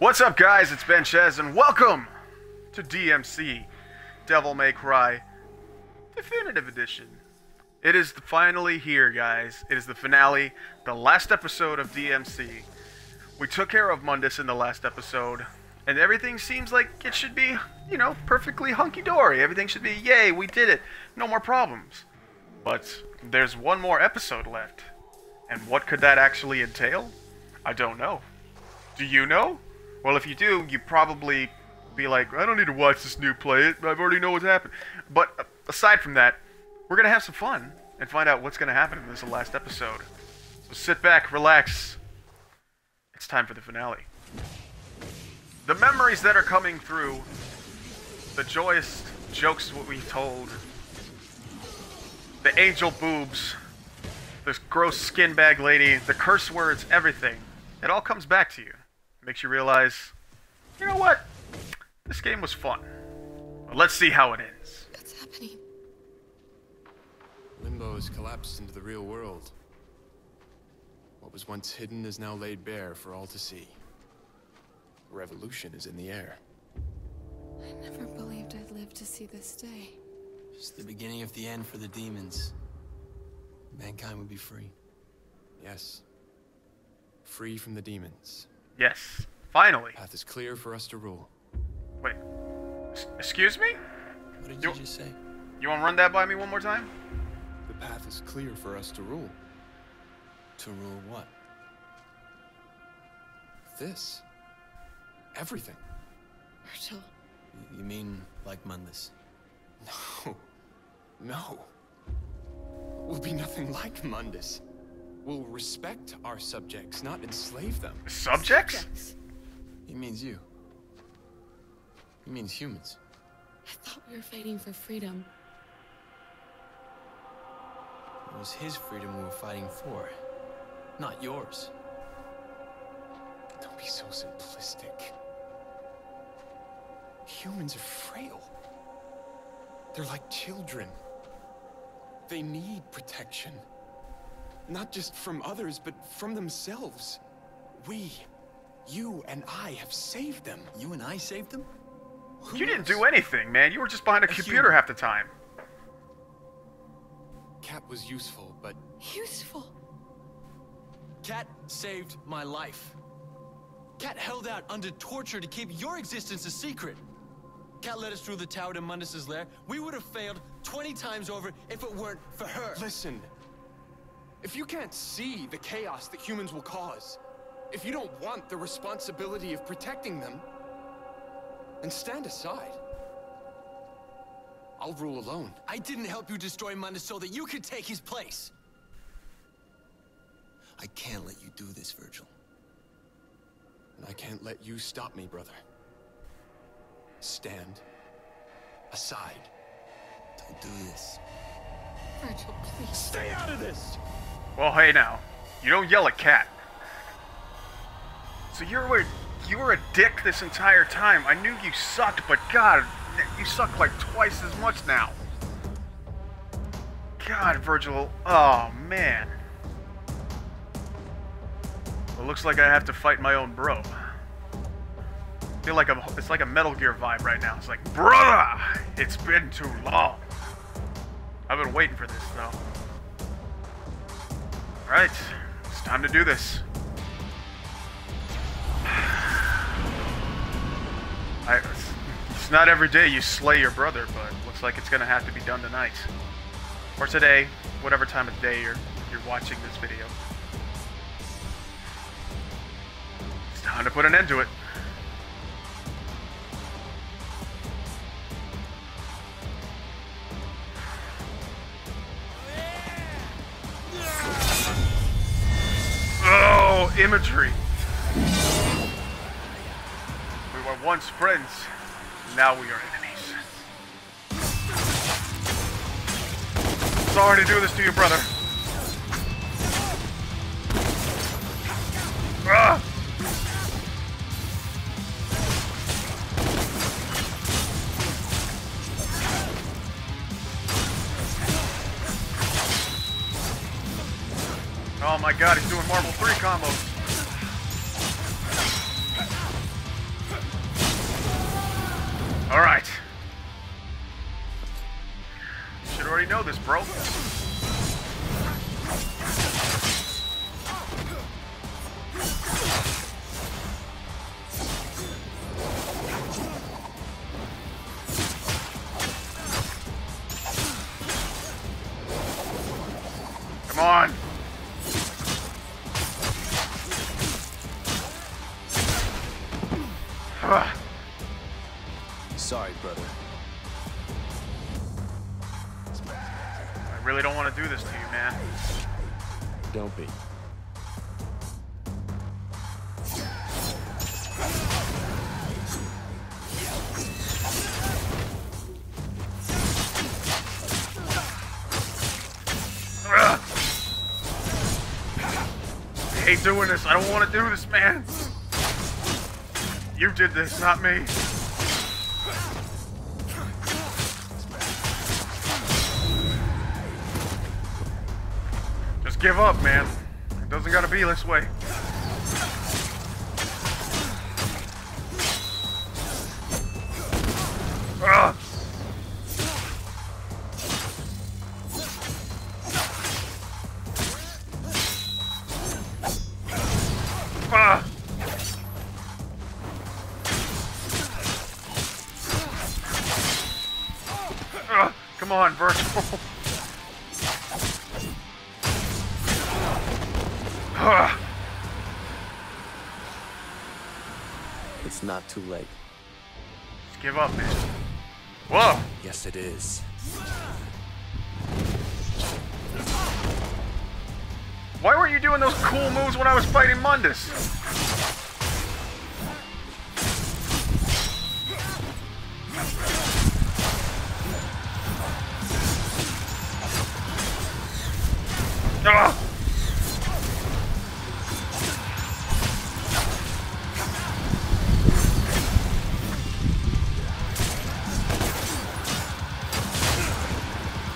What's up, guys? It's Benchez, and welcome to DMC, Devil May Cry Definitive Edition. It is finally here, guys. It is the finale, the last episode of DMC. We took care of Mundus in the last episode, and everything seems like it should be, you know, perfectly hunky-dory. Everything should be, yay, we did it. No more problems. But there's one more episode left. And what could that actually entail? I don't know. Do you know? Well, if you do, you probably be like, I don't need to watch this new play. I already know what's happened. But aside from that, we're going to have some fun and find out what's going to happen in this last episode. So sit back, relax. It's time for the finale. The memories that are coming through, the joyous jokes what we told, the angel boobs, this gross skin bag lady, the curse words, everything. It all comes back to you. Makes you realize, you know what? This game was fun. Well, let's see how it ends. What's happening? Limbo has collapsed into the real world. What was once hidden is now laid bare for all to see. A revolution is in the air. I never believed I'd live to see this day. It's the beginning of the end for the demons. Mankind would be free. Yes. Free from the demons. Yes, finally. The path is clear for us to rule. Wait, excuse me? What did you just say? You want to run that by me one more time? The path is clear for us to rule. To rule what? This. Everything. Virgil. You mean like Mundus? No. No. We'll be nothing like Mundus. We'll respect our subjects, not enslave them. Subjects? He means you. He means humans. I thought we were fighting for freedom. It was his freedom we were fighting for, not yours. Don't be so simplistic. Humans are frail. They're like children. They need protection. Not just from others, but from themselves. We, you and I, have saved them. You and I saved them? You didn't do anything, man. You were just behind a computer half the time. Cat was useful, but... Useful? Cat saved my life. Cat held out under torture to keep your existence a secret. Cat led us through the tower to Mundus's lair. We would have failed 20 times over if it weren't for her. Listen. If you can't see the chaos that humans will cause, if you don't want the responsibility of protecting them, then stand aside. I'll rule alone. I didn't help you destroy Mundus so that you could take his place. I can't let you do this, Virgil. And I can't let you stop me, brother. Stand aside. Don't do this. Virgil, please. Stay out of this! Well, hey now. You don't yell at Cat. So you were a dick this entire time. I knew you sucked, but God, you suck like twice as much now. God, Virgil. Oh, man. Well, looks like I have to fight my own bro. I feel like it's like a Metal Gear vibe right now. It's like, brother, it's been too long. I've been waiting for this, though. Alright, it's time to do this. It's not every day you slay your brother, but looks like it's gonna have to be done tonight. Or today, whatever time of day you're watching this video. It's time to put an end to it. Oh, imagery. We were once friends, now we are enemies. Sorry to do this to you, brother. Ah! Oh my god, he's doing Marvel 3 combos. this, bro. Come on. Sorry, brother. I really don't want to do this to you, man. Don't be. I hate doing this. I don't want to do this, man. You did this, not me. Just give up, man. It doesn't gotta be this way. Ugh. Ah. Come on, Virtual. It's not too late. Just give up, man. Whoa! Yes, it is. Why weren't you doing those cool moves when I was fighting Mundus? Ah!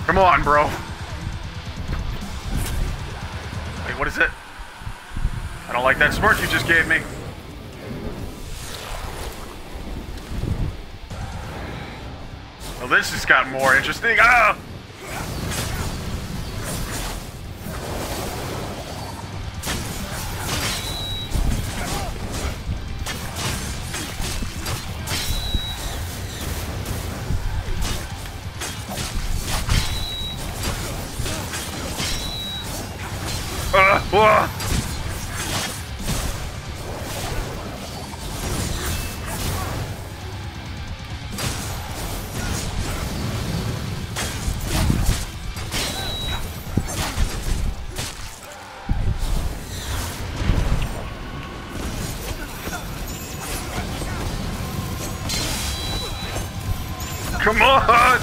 Come on, bro. Wait, what is it? I don't like that smirk you just gave me. Well, this has got more interesting. Ah! Come on!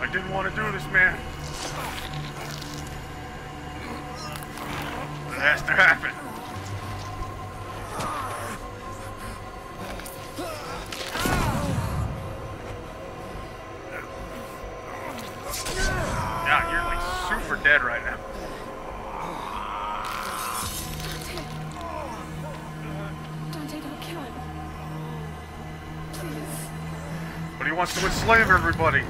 I didn't want to do this, man. It has to happen. Yeah, you're like super dead right now. Dante, don't kill him. Please. But he wants to enslave everybody.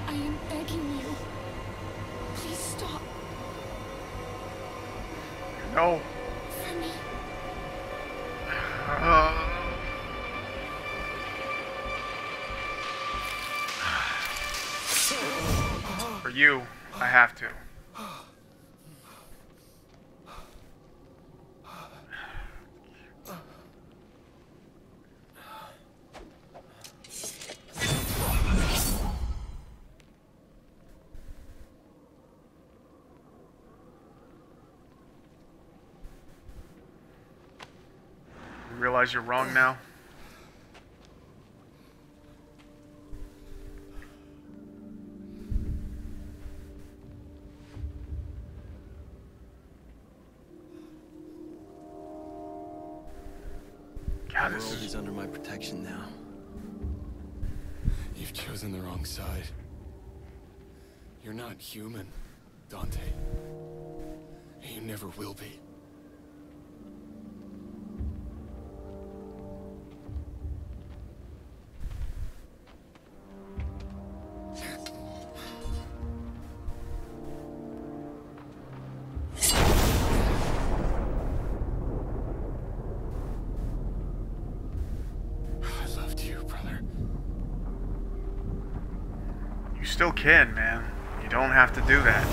I am begging you. Please stop. No. For me. For you, I have to. You realize you're wrong now? God, The this world is... is under my protection now. You've chosen the wrong side. You're not human, Dante. You never will be. I loved you, brother. You still can, man. You don't have to do that.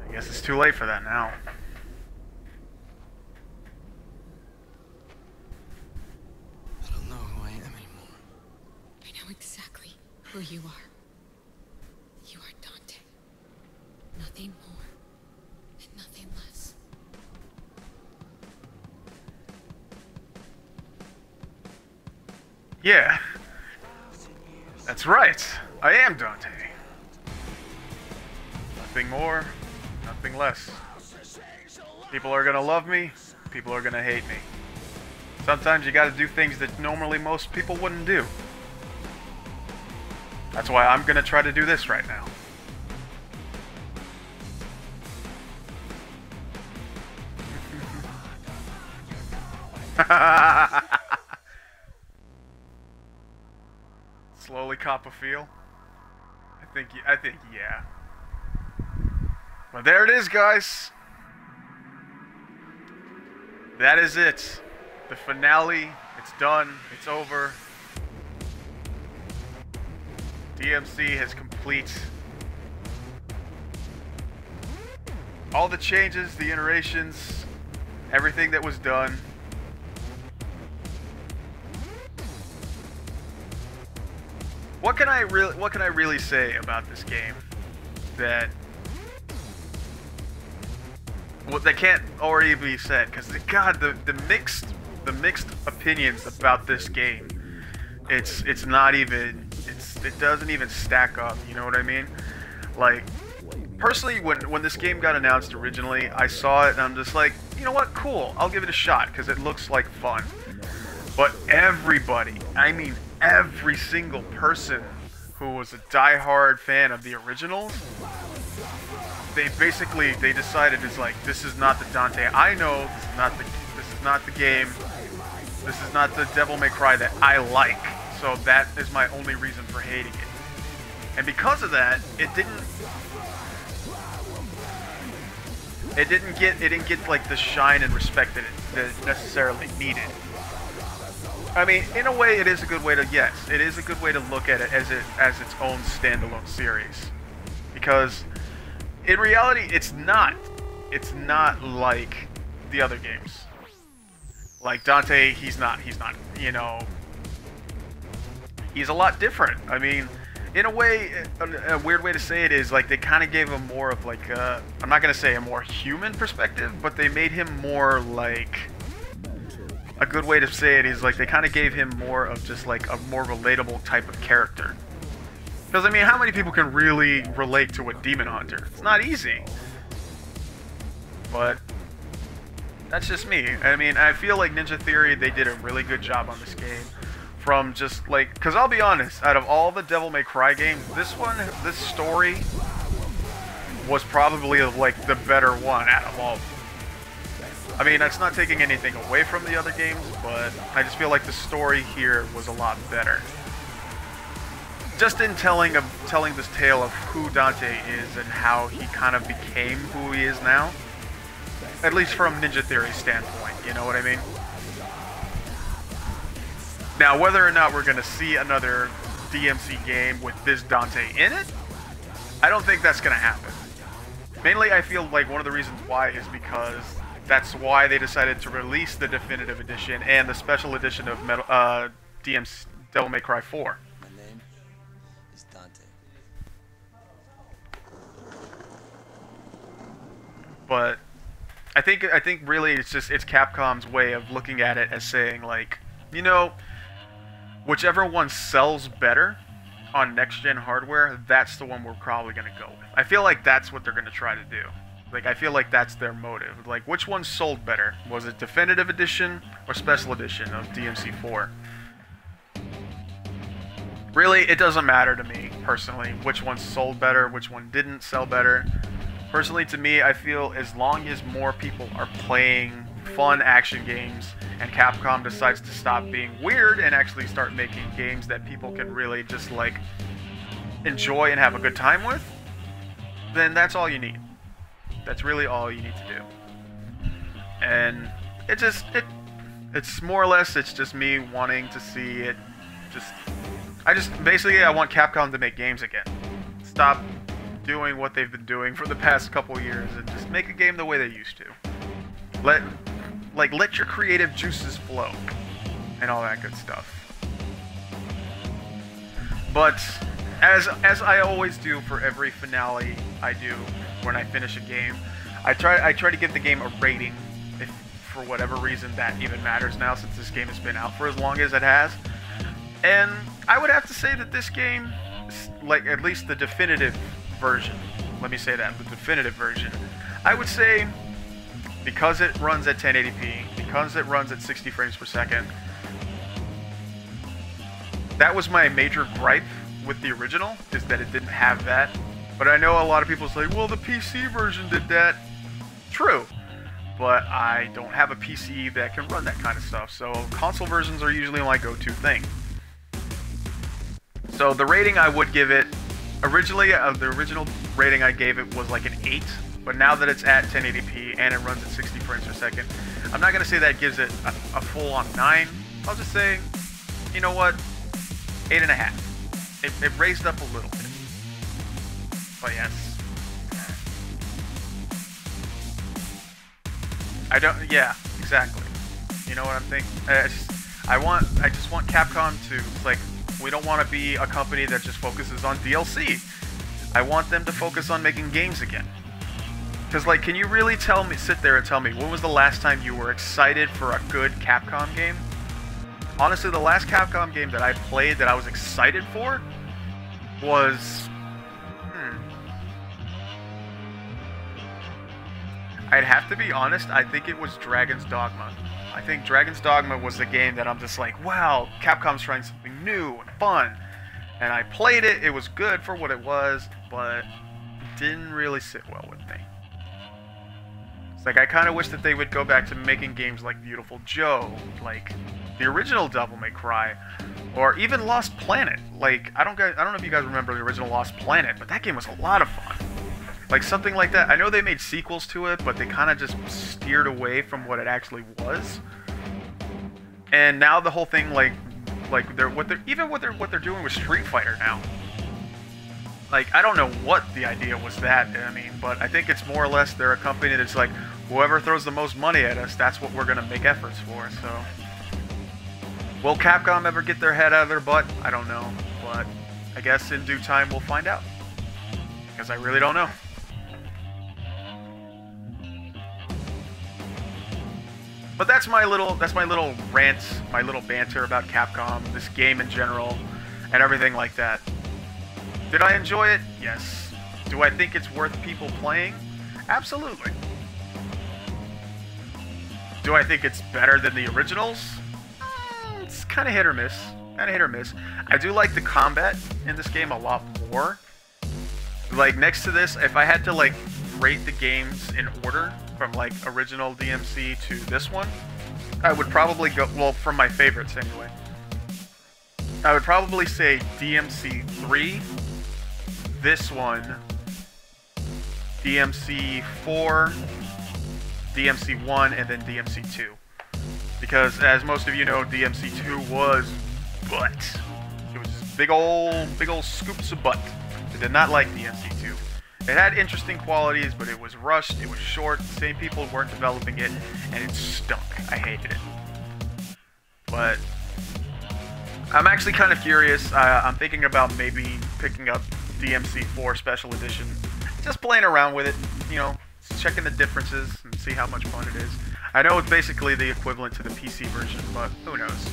I guess it's too late for that now. I don't know who I am anymore. I know exactly who you are. You are Dante. Nothing more and nothing less. Yeah. That's right. I am Dante. Nothing more, nothing less. People are gonna love me, people are gonna hate me. Sometimes you gotta do things that normally most people wouldn't do. That's why I'm gonna try to do this right now. Slowly cop a feel. I think yeah. But there it is, guys. That is it. The finale. It's done. It's over. DMC has complete all the changes, the iterations, everything that was done. What can I really say about this game that can't already be said? Because God, the mixed opinions about this game, it doesn't even stack up. You know what I mean? Like, personally, when this game got announced originally, I saw it and I'm just like, you know what? Cool, I'll give it a shot because it looks like fun. But everybody, I mean every single person who was a die-hard fan of the originals, they decided it's like, this is not the Dante I know, this is not the game, this is not the Devil May Cry that I like. So that is my only reason for hating it. And because of that, it didn't get like the shine and respect that it necessarily needed. I mean, in a way, it is a good way to, yes, it is a good way to look at it as its own standalone series, because in reality, it's not like the other games. Like Dante, he's not, you know, he's a lot different. I mean, in a way, a weird way to say it is like they kind of gave him more of like I'm not gonna say a more human perspective, but they made him more like. A good way to say it is like they kind of gave him more of just like a more relatable type of character. Because I mean, how many people can really relate to a demon hunter? It's not easy. But that's just me. I mean, I feel like Ninja Theory, they did a really good job on this game. From just like, because I'll be honest, out of all the Devil May Cry games, this story was probably like the better one out of all of them. I mean, that's not taking anything away from the other games, but I just feel like the story here was a lot better. Just in telling this tale of who Dante is and how he kind of became who he is now. At least from Ninja Theory's standpoint, you know what I mean? Now, whether or not we're going to see another DMC game with this Dante in it, I don't think that's going to happen. Mainly, I feel like one of the reasons why is because that's why they decided to release the definitive edition and the special edition of DMC Devil May Cry 4. My name is Dante. But I think really it's Capcom's way of looking at it as saying like, you know, whichever one sells better on next-gen hardware, that's the one we're probably going to go with. I feel like that's what they're going to try to do. Like, I feel like that's their motive. Like, which one sold better? Was it Definitive Edition or Special Edition of DMC4? Really, it doesn't matter to me, personally, which one sold better, which one didn't sell better. Personally, to me, I feel as long as more people are playing fun action games and Capcom decides to stop being weird and actually start making games that people can really just, like, enjoy and have a good time with, then that's all you need. That's really all you need to do. And it's more or less, it's just me wanting to see it basically, I want Capcom to make games again. Stop doing what they've been doing for the past couple years and just make a game the way they used to. Let your creative juices flow and all that good stuff. But as I always do for every finale I do when I finish a game, I try to give the game a rating, if for whatever reason that even matters now, since this game has been out for as long as it has. And I would have to say that this game, like at least the definitive version, let me say that, the definitive version, I would say, because it runs at 1080p, because it runs at 60 frames per second, that was my major gripe with the original, is that it didn't have that. But I know a lot of people say, well, the PC version did that. True. But I don't have a PC that can run that kind of stuff, so console versions are usually my go-to thing. So the rating I would give it, originally, the original rating I gave it was like an 8, but now that it's at 1080p and it runs at 60 frames per second, I'm not going to say that gives it a full-on 9. I'll just say, you know what, 8.5. It raised up a little bit. But yes. Yeah, exactly. You know what I'm thinking? I just want Capcom to, like, we don't want to be a company that just focuses on DLC. I want them to focus on making games again. Because, like, can you really sit there and tell me, when was the last time you were excited for a good Capcom game? Honestly, the last Capcom game that I played that I was excited for was... I'd have to be honest, I think it was Dragon's Dogma. I think Dragon's Dogma was the game that I'm just like, wow, Capcom's trying something new and fun. And I played it, it was good for what it was, but it didn't really sit well with me. It's like, I kind of wish that they would go back to making games like Beautiful Joe, like the original Devil May Cry, or even Lost Planet. Like, I don't know if you guys remember the original Lost Planet, but that game was a lot of fun. Like, something like that. I know they made sequels to it, but they kind of just steered away from what it actually was. And now the whole thing, like what they're doing with Street Fighter now. Like, I don't know what the idea was that. I mean, but I think it's more or less they're a company that's like, whoever throws the most money at us, that's what we're gonna make efforts for. So, will Capcom ever get their head out of their butt? I don't know, but I guess in due time we'll find out. Because I really don't know. But that's my little rant, my little banter about Capcom, this game in general, and everything like that. Did I enjoy it? Yes. Do I think it's worth people playing? Absolutely. Do I think it's better than the originals? It's kind of hit or miss. I do like the combat in this game a lot more. Like, next to this, if I had to, like, rate the games in order from, like, original DMC to this one, I would probably go, well, from my favorites anyway, I would probably say DMC 3, this one, DMC 4, DMC 1, and then DMC 2. Because, as most of you know, DMC 2 was butt. It was just big old scoops of butt. I did not like DMC 2. It had interesting qualities, but it was rushed, it was short, the same people weren't developing it, and it stunk. I hated it. But I'm actually kind of curious. I'm thinking about maybe picking up DMC 4 Special Edition. Just playing around with it, you know, checking the differences and see how much fun it is. I know it's basically the equivalent to the PC version, but who knows.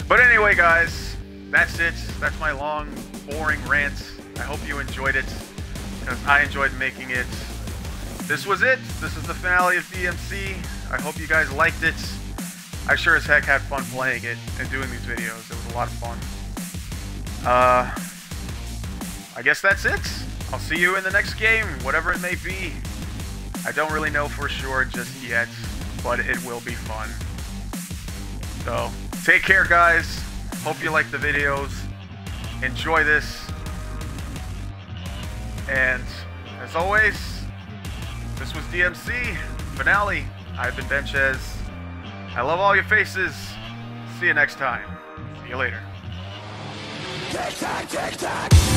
But anyway, guys, that's it. That's my long, boring rant. I hope you enjoyed it, because I enjoyed making it. This was it. This is the finale of DMC. I hope you guys liked it. I sure as heck had fun playing it and doing these videos. It was a lot of fun. I guess that's it. I'll see you in the next game, whatever it may be. I don't really know for sure just yet, but it will be fun. So, take care, guys. Hope you like the videos. Enjoy this. And, as always, this was DMC Finale. I've been Benchez. I love all your faces. See you next time. See you later. Tick tock, tick tock.